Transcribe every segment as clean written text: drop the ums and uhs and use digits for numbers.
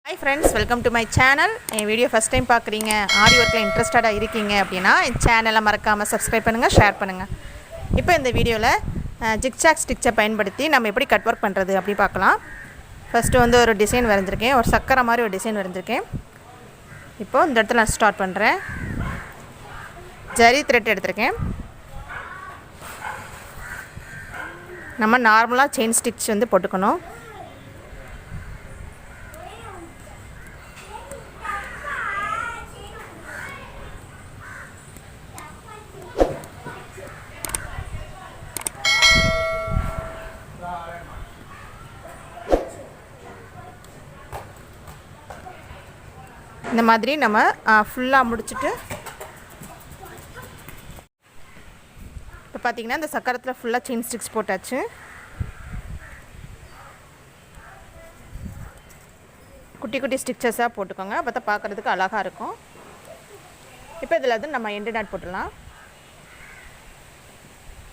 Hi friends, welcome to my channel. N video first time பார்க்குறீங்க, ஆரி ஒர்க்கில் இன்ட்ரெஸ்டடாக இருக்கீங்க அப்படின்னா என் சேனலை மறக்காமல் சப்ஸ்கிரைப் பண்ணுங்கள், ஷேர் பண்ணுங்கள். இப்போ இந்த வீடியோவில் ஜிக்சாக் ஸ்டிச்சை பயன்படுத்தி நம்ம எப்படி கட் ஒர்க் பண்ணுறது அப்படி பார்க்கலாம். ஃபஸ்ட்டு வந்து ஒரு டிசைன் வரைஞ்சிருக்கேன், ஒரு சக்கரை மாதிரி ஒரு டிசைன் வரைஞ்சிருக்கேன். இப்போது இந்த இடத்துல நான் ஸ்டார்ட் பண்ணுறேன். ஜரி த்ரெட் எடுத்திருக்கேன். நம்ம நார்மலாக செயின் ஸ்டிச் வந்து போட்டுக்கணும். இந்த மாதிரி நம்ம ஃபுல்லாக முடிச்சுட்டு இப்போ பார்த்திங்கன்னா இந்த சக்கரத்தில் ஃபுல்லாக செயின் ஸ்டிச் போட்டாச்சு. குட்டி குட்டி ஸ்டிச்சஸாக போட்டுக்கோங்க, அப்போ தான் பார்க்குறதுக்கு அழகாக இருக்கும். இப்போ இதில் வந்து நம்ம எண்டு நாட் போட்டுடலாம்.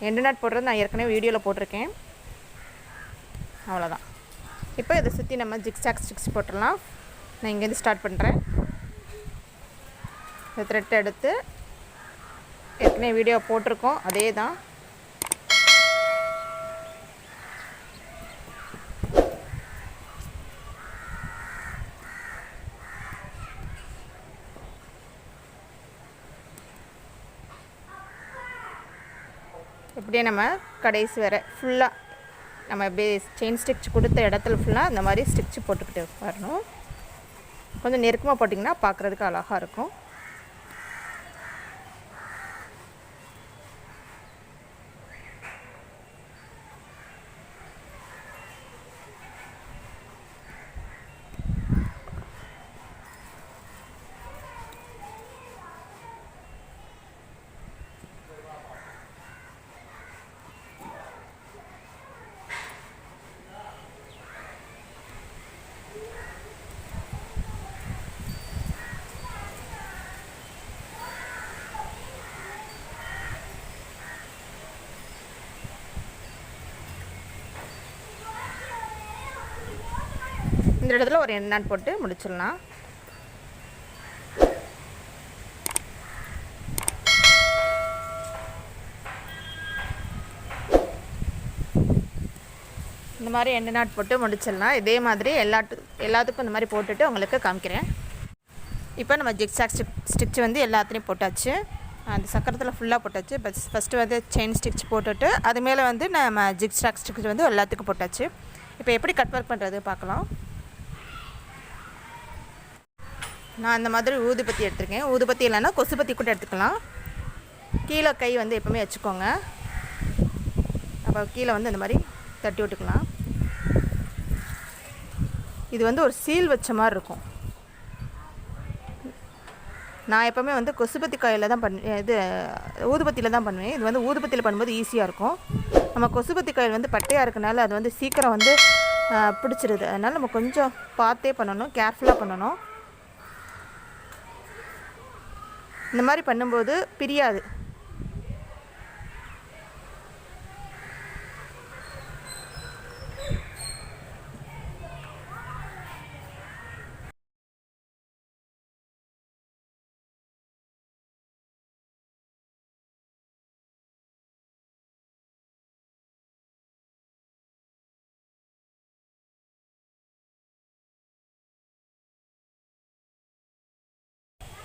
எண்டு நாட் போடுறது நான் ஏற்கனவே வீடியோவில் போட்டிருக்கேன். அவ்வளோதான். இப்போ இதை சுற்றி நம்ம ஜிக்சாக் ஸ்டிச் போட்டுடலாம். நான் இங்கேருந்து ஸ்டார்ட் பண்ணுறேன். இந்த த்ரெட் எடுத்து ஏற்கனவே வீடியோ போட்டிருக்கோம், அதே தான். இப்படியே நம்ம கடைசி வரை ஃபுல்லாக நம்ம இப்படியே செயின் ஸ்டிச் கொடுத்த இடத்துல ஃபுல்லாக இந்த மாதிரி ஸ்டிச் போட்டுக்கிட்டு வரணும். கொஞ்சம் நெருக்கமாக போட்டிங்கன்னா பார்க்குறதுக்கு அழகாக இருக்கும். இந்த இடத்துல ஒரு எண்டு நாட் போட்டு முடிச்சிடலாம். இந்த மாதிரி எண்டு நாட் போட்டு முடிச்சிடலாம். இதே மாதிரி எல்லாத்துக்கும் இந்த மாதிரி போட்டுட்டு உங்களுக்கு காமிக்கிறேன். இப்போ நம்ம ஜிக்சாக் ஸ்டிச் வந்து எல்லாத்துலேயும் போட்டாச்சு. அந்த சக்கரத்தில் ஃபுல்லாக போட்டாச்சு. ஃபஸ்ட்டு வந்து செயின் ஸ்டிச் போட்டுட்டு அது மேலே வந்து நம்ம ஜிக்சாக் ஸ்டிச் வந்து எல்லாத்துக்கும் போட்டாச்சு. இப்போ எப்படி கட் ஒர்க் பண்ணுறது பார்க்கலாம். நான் இந்த மாதிரி ஊதுபத்தி எடுத்துருக்கேன். ஊதுபத்தி இல்லைன்னா கொசுபத்தி கூட எடுத்துக்கலாம். கீழே கை வந்து எப்போவுமே வச்சுக்கோங்க. அப்போ கீழே வந்து இந்த மாதிரி தட்டி விட்டுக்கலாம். இது வந்து ஒரு சீல் வச்ச மாதிரி இருக்கும். நான் எப்போவுமே வந்து கொசுபத்தி காயில் தான் ஊதுபத்தியில் தான் பண்ணுவேன். இது வந்து ஊதுபத்தியில் பண்ணும்போது ஈஸியாக இருக்கும். நம்ம கொசுபத்தி காயில் வந்து பட்டையாக இருக்கனால அது வந்து சீக்கிரம் வந்து பிடிச்சிருது. அதனால் நம்ம கொஞ்சம் பார்த்தே பண்ணணும், கேர்ஃபுல்லாக பண்ணணும். இந்த மாதிரி பண்ணும்போது பிரியாது.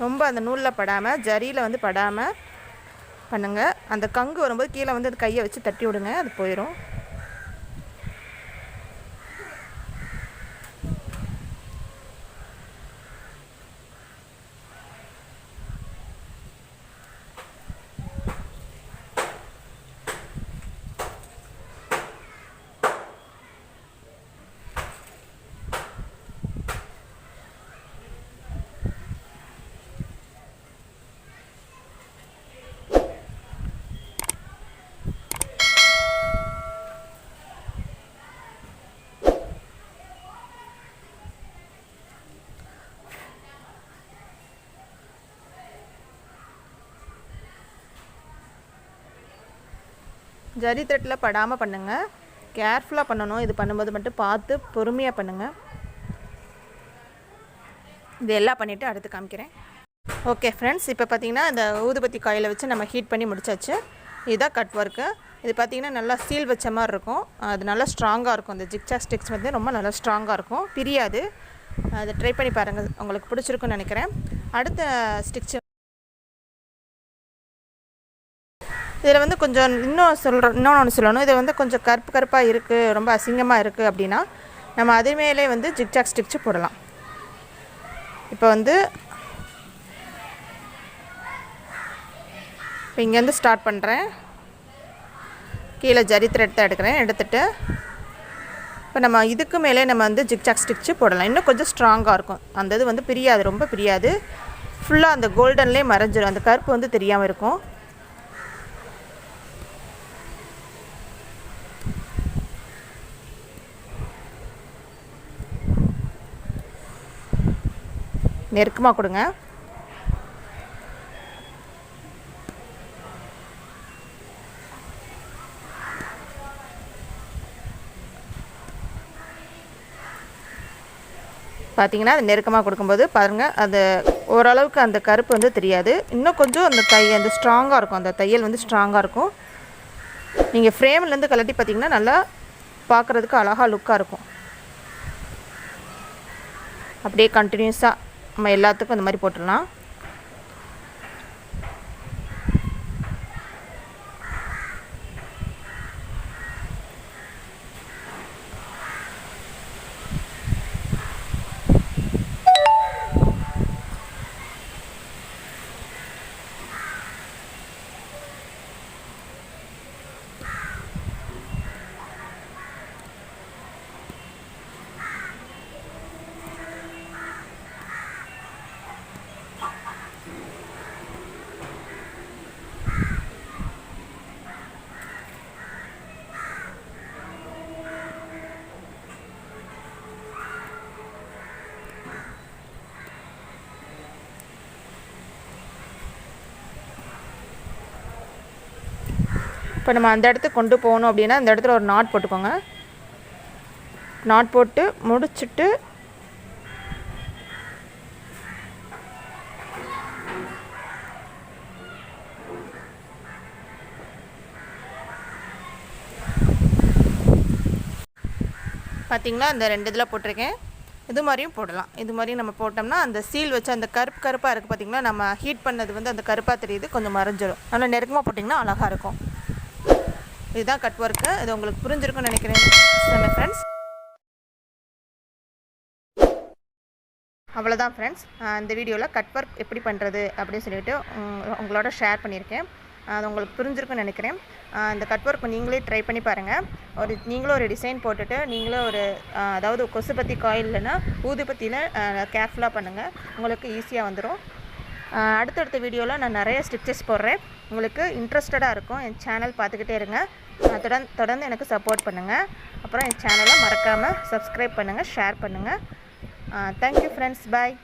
ரொம்ப அந்த நூலில் படாமல், ஜரியில் வந்து படாமல் பண்ணுங்கள். அந்த கங்கு வரும்போது கீழே வந்து அது கையை வச்சு தட்டி விடுங்க, அது போயிடும். ஜரி த்ரெட்டில் படாமல் பண்ணுங்கள். கேர்ஃபுல்லாக பண்ணணும். இது பண்ணும்போது மட்டும் பார்த்து பொறுமையாக பண்ணுங்கள். இது எல்லாம் பண்ணிவிட்டு அடுத்து காமிக்கிறேன். ஓகே ஃப்ரெண்ட்ஸ், இப்போ பார்த்திங்கன்னா இந்த ஊதுபத்தி காயில் வச்சு நம்ம ஹீட் பண்ணி முடிச்சாச்சு. இதுதான் கட் ஒர்க்கு. இது பார்த்திங்கன்னா நல்லா சீல் வச்ச மாதிரி இருக்கும். அது நல்லா ஸ்ட்ராங்காக இருக்கும். இந்த ஜிக்ஜாக் ஸ்டிக்ஸ் வந்து ரொம்ப நல்லா ஸ்ட்ராங்காக இருக்கும், பிரியாது. அதை ட்ரை பண்ணி பாருங்கள், உங்களுக்கு பிடிச்சிருக்குன்னு நினைக்கிறேன். அடுத்த ஸ்டிச் இதில் வந்து கொஞ்சம் இன்னொன்று ஒன்று சொல்லணும். இது வந்து கொஞ்சம் கருப்பாக இருக்குது, ரொம்ப அசிங்கமாக இருக்குது அப்படின்னா நம்ம அதே மேலே வந்து ஜிக்ஜாக் ஸ்டிச்சு போடலாம். இப்போ வந்து இப்போ இங்கேருந்து ஸ்டார்ட் பண்ணுறேன். கீழே ஜரி த்ரெட் தான் எடுத்துகிட்டு இப்போ நம்ம இதுக்கு மேலே நம்ம வந்து ஜிக்ஜாக் ஸ்டிச்சு போடலாம். இன்னும் கொஞ்சம் ஸ்ட்ராங்காக இருக்கும். அந்த இது வந்து பிரியாது, ரொம்ப பிரியாது. ஃபுல்லாக அந்த கோல்டன்லேயே மறைஞ்சிடும், அந்த கருப்பு வந்து தெரியாமல் இருக்கும். நெருக்கமாக கொடுங்க. பார்த்தீங்கன்னா அது நெருக்கமாக கொடுக்கும்போது பாருங்கள், அது ஓரளவுக்கு அந்த கருப்பு வந்து தெரியாது. இன்னும் கொஞ்சம் அந்த ஸ்ட்ராங்காக இருக்கும், அந்த தையல் வந்து ஸ்ட்ராங்காக இருக்கும். நீங்கள் ஃப்ரேம்லேருந்து கலட்டி பார்த்தீங்கன்னா நல்லா பார்க்குறதுக்கு அழகாக லுக்காக இருக்கும். அப்படியே கண்டினியூஸாக நம்ம எல்லாத்துக்கும் இந்த மாதிரி போட்டுடலாம். இப்போ நம்ம அந்த இடத்துக்கு கொண்டு போகணும் அப்படின்னா அந்த இடத்துல ஒரு நாட் போட்டுக்கோங்க. நாட் போட்டு முடிச்சுட்டு பார்த்திங்களா, அந்த 2 இதில் போட்டிருக்கேன். இது மாதிரியும் போடலாம். இது மாதிரியும் நம்ம போட்டோம்னா அந்த சீல் வச்சு அந்த கருப்பாக இருக்குது பார்த்திங்களா, நம்ம ஹீட் பண்ணது வந்து அந்த கருப்பாக தெரியுது, கொஞ்சம் மறைஞ்சிடும். நல்லா நெருக்கமாக போட்டிங்கன்னா அழகாக இருக்கும். இதுதான் கட் ஒர்க்கு. இது உங்களுக்கு புரிஞ்சிருக்குன்னு நினைக்கிறேன் ஃப்ரெண்ட்ஸ். அவ்வளோதான் ஃப்ரெண்ட்ஸ், இந்த வீடியோவில் கட் ஒர்க் எப்படி பண்ணுறது அப்படின்னு சொல்லிட்டு உங்களோட ஷேர் பண்ணியிருக்கேன். அது உங்களுக்கு புரிஞ்சிருக்குன்னு நினைக்கிறேன். இந்த கட் ஒர்க் நீங்களே ட்ரை பண்ணி பாருங்கள். நீங்களும் ஒரு டிசைன் போட்டுட்டு நீங்களும் அதாவது கொசுபத்தி காயில் இல்லைன்னா ஊதுபத்தியில் கேர்ஃபுல்லாக பண்ணுங்கள், உங்களுக்கு ஈஸியாக வந்துடும். அடுத்தடுத்த வீடியோவில் நான் நிறைய ஸ்டிச்சஸ் போடுறேன், உங்களுக்கு இன்ட்ரெஸ்டடாக இருக்கும். என் சேனல் பார்த்துக்கிட்டே இருங்க. தொடர்ந்து எனக்கு சப்போர்ட் பண்ணுங்கள். அப்புறம் என் சேனலை மறக்காமல் சப்ஸ்கிரைப் பண்ணுங்கள், ஷேர் பண்ணுங்கள். தேங்க்யூ ஃப்ரெண்ட்ஸ், பாய்.